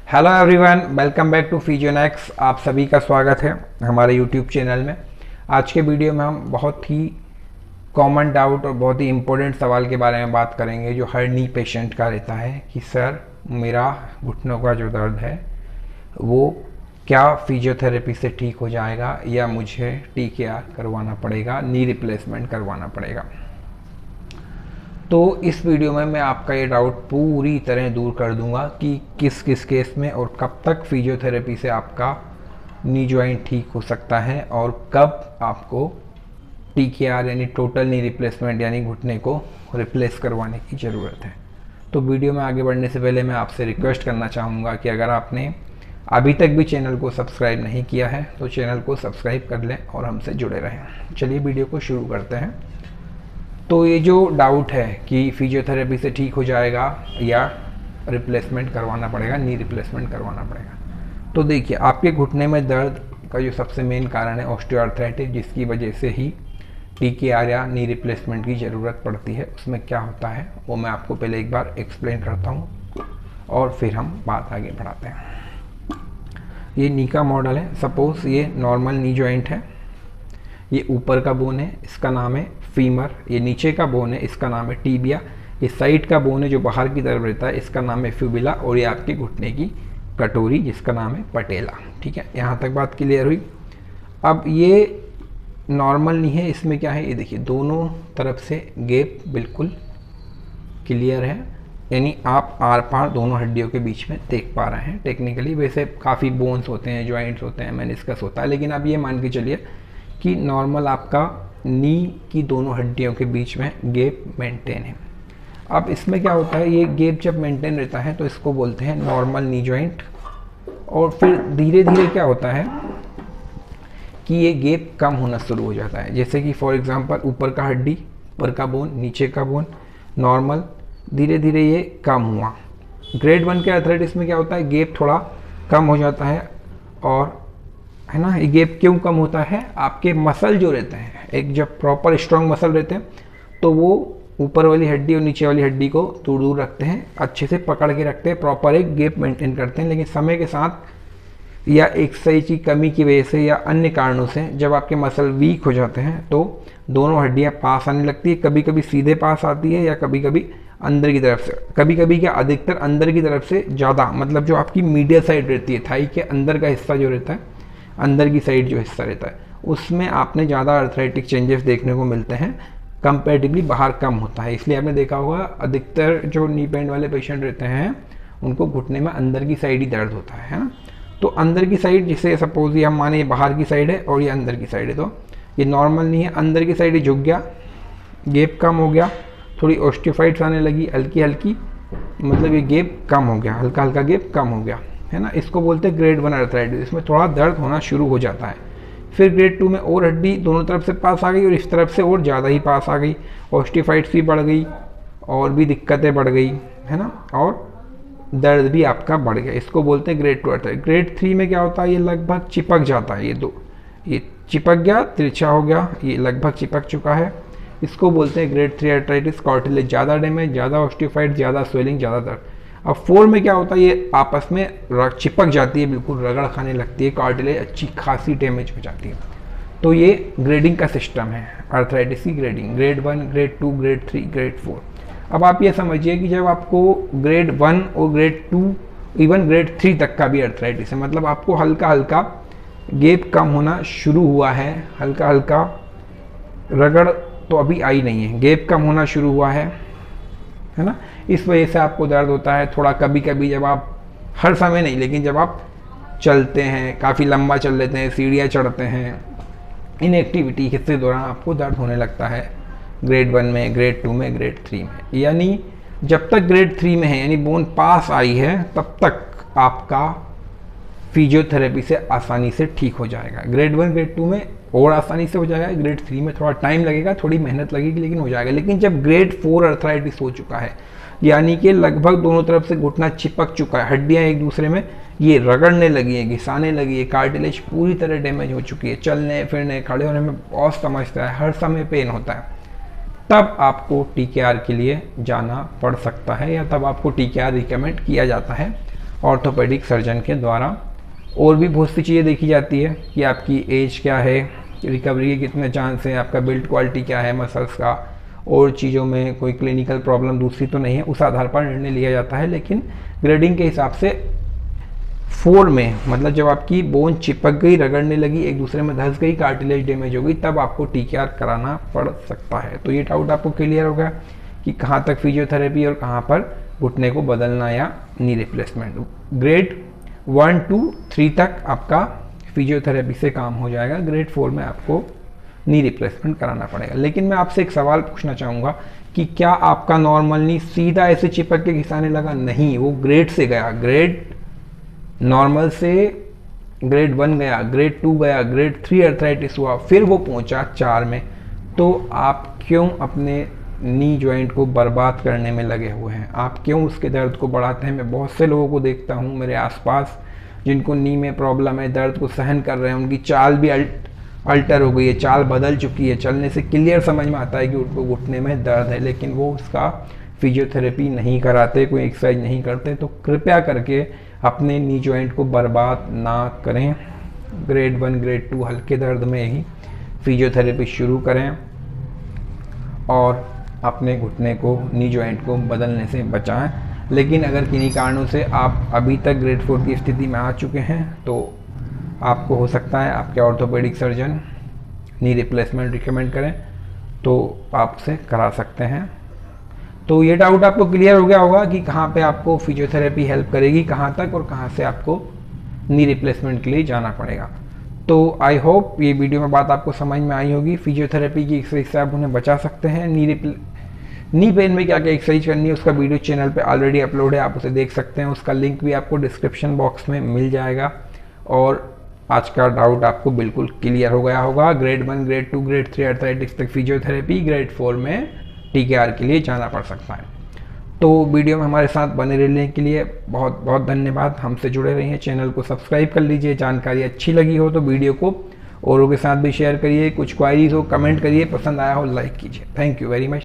Hello everyone, welcome back to Physionex. आप सभी का स्वागत है हमारे यूट्यूब चैनल में। आज के वीडियो में हम बहुत ही कॉमन डाउट और बहुत ही इम्पोर्टेंट सवाल के बारे में बात करेंगे जो हर नी पेशेंट का रहता है कि सर मेरा घुटनों का जो दर्द है वो क्या फिजियोथेरेपी से ठीक हो जाएगा या मुझे TKR करवाना पड़ेगा, नी रिप्लेसमेंट करवाना पड़ेगा। तो इस वीडियो में मैं आपका ये डाउट पूरी तरह दूर कर दूंगा कि किस किस केस में और कब तक फिजियोथेरेपी से आपका नी जॉइंट ठीक हो सकता है और कब आपको TKR यानी टोटल नी रिप्लेसमेंट यानी घुटने को रिप्लेस करवाने की ज़रूरत है। तो वीडियो में आगे बढ़ने से पहले मैं आपसे रिक्वेस्ट करना चाहूँगा कि अगर आपने अभी तक भी चैनल को सब्सक्राइब नहीं किया है तो चैनल को सब्सक्राइब कर लें और हमसे जुड़े रहें। चलिए वीडियो को शुरू करते हैं। तो ये जो डाउट है कि फिजियोथेरेपी से ठीक हो जाएगा या रिप्लेसमेंट करवाना पड़ेगा, नी रिप्लेसमेंट करवाना पड़ेगा, तो देखिए आपके घुटने में दर्द का जो सबसे मेन कारण है ऑस्टियोआर्थराइटिस, जिसकी वजह से ही TKR या नी रिप्लेसमेंट की ज़रूरत पड़ती है। उसमें क्या होता है वो मैं आपको पहले एक बार एक्सप्लेन करता हूँ और फिर हम बात आगे बढ़ाते हैं। ये नी का मॉडल है। सपोज़ ये नॉर्मल नी जॉइंट है, ये ऊपर का बोन है, इसका नाम है फीमर। ये नीचे का बोन है, इसका नाम है टीबिया। ये साइड का बोन है जो बाहर की तरफ रहता है, इसका नाम है फिबुला। और ये आपके घुटने की कटोरी जिसका नाम है पटेला। ठीक है, यहाँ तक बात क्लियर हुई। अब ये नॉर्मल नहीं है, इसमें क्या है ये देखिए दोनों तरफ से गैप बिल्कुल क्लियर है, यानी आप आर पार दोनों हड्डियों के बीच में देख पा रहे हैं। टेक्निकली वैसे काफ़ी बोन्स होते हैं, जॉइंट्स होते हैं, मेनिस्कस होता है, लेकिन अब ये मान के चलिए कि नॉर्मल आपका नी की दोनों हड्डियों के बीच में गैप मेंटेन है। अब इसमें क्या होता है, ये गैप जब मेंटेन रहता है तो इसको बोलते हैं नॉर्मल नी जॉइंट। और फिर धीरे धीरे क्या होता है कि ये गैप कम होना शुरू हो जाता है। जैसे कि फॉर एग्जांपल ऊपर का हड्डी, ऊपर का बोन, नीचे का बोन नॉर्मल, धीरे धीरे ये कम हुआ। ग्रेड 1 के आर्थराइटिस में क्या होता है, गैप थोड़ा कम हो जाता है। और है ना, ये गैप क्यों कम होता है, आपके मसल जो रहते हैं, एक जब प्रॉपर स्ट्रॉन्ग मसल रहते हैं तो वो ऊपर वाली हड्डी और नीचे वाली हड्डी को दूर दूर रखते हैं, अच्छे से पकड़ के रखते हैं, प्रॉपर एक गैप मेंटेन करते हैं। लेकिन समय के साथ या एक्सरसाइज की कमी की वजह से या अन्य कारणों से जब आपके मसल वीक हो जाते हैं तो दोनों हड्डियाँ पास आने लगती है। कभी कभी सीधे पास आती है या कभी कभी अंदर की तरफ से, कभी कभी क्या अधिकतर अंदर की तरफ से ज़्यादा, मतलब जो आपकी मीडियल साइड रहती है, थाई के अंदर का हिस्सा जो रहता है, अंदर की साइड जो हिस्सा रहता है, उसमें आपने ज़्यादा आर्थराइटिक चेंजेस देखने को मिलते हैं, कंपैरेटिवली बाहर कम होता है। इसलिए आपने देखा होगा अधिकतर जो नी पेन वाले पेशेंट रहते हैं उनको घुटने में अंदर की साइड ही दर्द होता है ना। तो अंदर की साइड, जिसे सपोज ये हम माने ये बाहर की साइड है और ये अंदर की साइड है, तो ये नॉर्मल नहीं है। अंदर की साइड झुक गया, गैप कम हो गया, थोड़ी ऑस्टियोफाइट्स आने लगी हल्की हल्की, मतलब ये गैप कम हो गया, हल्का हल्का गैप कम हो गया, है ना। इसको बोलते हैं ग्रेड 1 आर्थराइटिस। इसमें थोड़ा दर्द होना शुरू हो जाता है। फिर ग्रेड 2 में और हड्डी दोनों तरफ से पास आ गई और इस तरफ से और ज़्यादा ही पास आ गई, ऑस्टियोफाइट्स भी बढ़ गई और भी दिक्कतें बढ़ गई, है ना, और दर्द भी आपका बढ़ गया। इसको बोलते हैं ग्रेड 2 आर्थराइटिस। ग्रेड 3 में क्या होता है, ये लगभग चिपक जाता है, ये चिपक गया, तिरछा हो गया, ये लगभग चिपक चुका है। इसको बोलते हैं ग्रेड 3 आर्थराइटिस। कार्टिलेज ज़्यादा डैमेज, ज़्यादा ऑस्टियोफाइट, ज़्यादा स्वेलिंग, ज़्यादा दर्द। अब 4 में क्या होता है, ये आपस में चिपक जाती है, बिल्कुल रगड़ खाने लगती है, कार्टिलेज अच्छी खासी डैमेज हो जाती है। तो ये ग्रेडिंग का सिस्टम है आर्थराइटिस की grading, grade 1, grade 2, grade 3, grade 4। अब आप ये समझिए कि जब आपको ग्रेड 1 और ग्रेड 2 इवन ग्रेड 3 तक का भी आर्थराइटिस है, मतलब आपको हल्का हल्का गैप कम होना शुरू हुआ है, हल्का हल्का रगड़ तो अभी आई नहीं है, गैप कम होना शुरू हुआ है ना, इस वजह से आपको दर्द होता है थोड़ा। कभी कभी जब आप, हर समय नहीं, लेकिन जब आप चलते हैं, काफ़ी लंबा चल लेते हैं, सीढ़ियाँ चढ़ते हैं, इन एक्टिविटी के दौरान आपको दर्द होने लगता है ग्रेड 1 में, ग्रेड 2 में, ग्रेड 3 में। यानी जब तक ग्रेड 3 में है, यानी बोन पास आई है, तब तक आपका फिजियोथेरेपी से आसानी से ठीक हो जाएगा। ग्रेड 1, ग्रेड 2 में और आसानी से हो जाएगा, ग्रेड 3 में थोड़ा टाइम लगेगा, थोड़ी मेहनत लगेगी, लेकिन हो जाएगा। लेकिन जब ग्रेड 4 आर्थराइटिस हो चुका है, यानी कि लगभग दोनों तरफ से घुटना चिपक चुका है, हड्डियां एक दूसरे में ये रगड़ने लगी है, घिसाने लगी है, कार्टिलेज पूरी तरह डैमेज हो चुकी है, चलने फिरने खड़े होने में बहुत समस्या है, हर समय पेन होता है, तब आपको TKR के लिए जाना पड़ सकता है या तब आपको TKR रिकमेंड किया जाता है। ऑर्थोपेडिक सर्जन के द्वारा। और भी बहुत सी चीज़ें देखी जाती है कि आपकी एज क्या है, रिकवरी के कितने चांस हैं, आपका बिल्ड क्वालिटी क्या है मसल्स का, और चीज़ों में कोई क्लिनिकल प्रॉब्लम दूसरी तो नहीं है, उस आधार पर निर्णय लिया जाता है। लेकिन ग्रेडिंग के हिसाब से 4 में, मतलब जब आपकी बोन चिपक गई, रगड़ने लगी, एक दूसरे में धंस गई, कार्टिलेज डैमेज हो गई, तब आपको TKR कराना पड़ सकता है। तो ये डाउट आपको क्लियर हो गया कि कहाँ तक फिजियोथेरेपी और कहाँ पर घुटने को बदलना या नी रिप्लेसमेंट। ग्रेड 1 to 3 तक आपका फिजियोथेरेपी से काम हो जाएगा, ग्रेड 4 में आपको नी रिप्लेसमेंट कराना पड़ेगा। लेकिन मैं आपसे एक सवाल पूछना चाहूँगा कि क्या आपका नॉर्मल नी सीधा ऐसे चिपक के घिसाने लगा? नहीं, वो ग्रेड से गया, ग्रेड नॉर्मल से ग्रेड 1 गया, ग्रेड 2 गया, ग्रेड 3 अर्थराइटिस हुआ, फिर वो पहुंचा 4 में। तो आप क्यों अपने नी जॉइंट को बर्बाद करने में लगे हुए हैं? आप क्यों उसके दर्द को बढ़ाते हैं? मैं बहुत से लोगों को देखता हूं मेरे आसपास जिनको नी में प्रॉब्लम है, दर्द को सहन कर रहे हैं, उनकी चाल भी अल्टर हो गई है, चाल बदल चुकी है, चलने से क्लियर समझ में आता है कि उनको घुटने में दर्द है, लेकिन वो उसका फिजियोथेरेपी नहीं कराते, कोई एक्सरसाइज नहीं करते। तो कृपया करके अपने नी जॉइंट को बर्बाद ना करें। ग्रेड 1 ग्रेड 2 हल्के दर्द में ही फिजियोथेरेपी शुरू करें और अपने घुटने को, नी जॉइंट को बदलने से बचाएं। लेकिन अगर किन्हीं कारणों से आप अभी तक ग्रेड 4 की स्थिति में आ चुके हैं तो आपको हो सकता है आपके orthopaedic surgeon knee replacement recommend करें, तो आप उसे करा सकते हैं। तो ये डाउट आपको क्लियर हो गया होगा कि कहाँ पे आपको फिजियोथेरेपी हेल्प करेगी, कहाँ तक, और कहाँ से आपको नी रिप्लेसमेंट के लिए जाना पड़ेगा। तो आई होप ये वीडियो में बात आपको समझ में आई होगी। फिजियोथेरेपी की एक्सरसाइज से आप उन्हें बचा सकते हैं। नी पेन में क्या क्या एक्सरसाइज करनी है उसका वीडियो चैनल पे ऑलरेडी अपलोड है, आप उसे देख सकते हैं, उसका लिंक भी आपको डिस्क्रिप्शन बॉक्स में मिल जाएगा। और आज का डाउट आपको बिल्कुल क्लियर हो गया होगा। ग्रेड 1 ग्रेड 2 ग्रेड 3 अर्थराइटिस तक फिजियोथेरेपी, ग्रेड 4 में TKR के लिए जाना पड़ सकता है। तो वीडियो में हमारे साथ बने रहने के लिए बहुत बहुत धन्यवाद। हमसे जुड़े रहिए, चैनल को सब्सक्राइब कर लीजिए। जानकारी अच्छी लगी हो तो वीडियो को औरों के साथ भी शेयर करिए। कुछ क्वारीज हो कमेंट करिए, पसंद आया हो लाइक कीजिए। Thank you very much.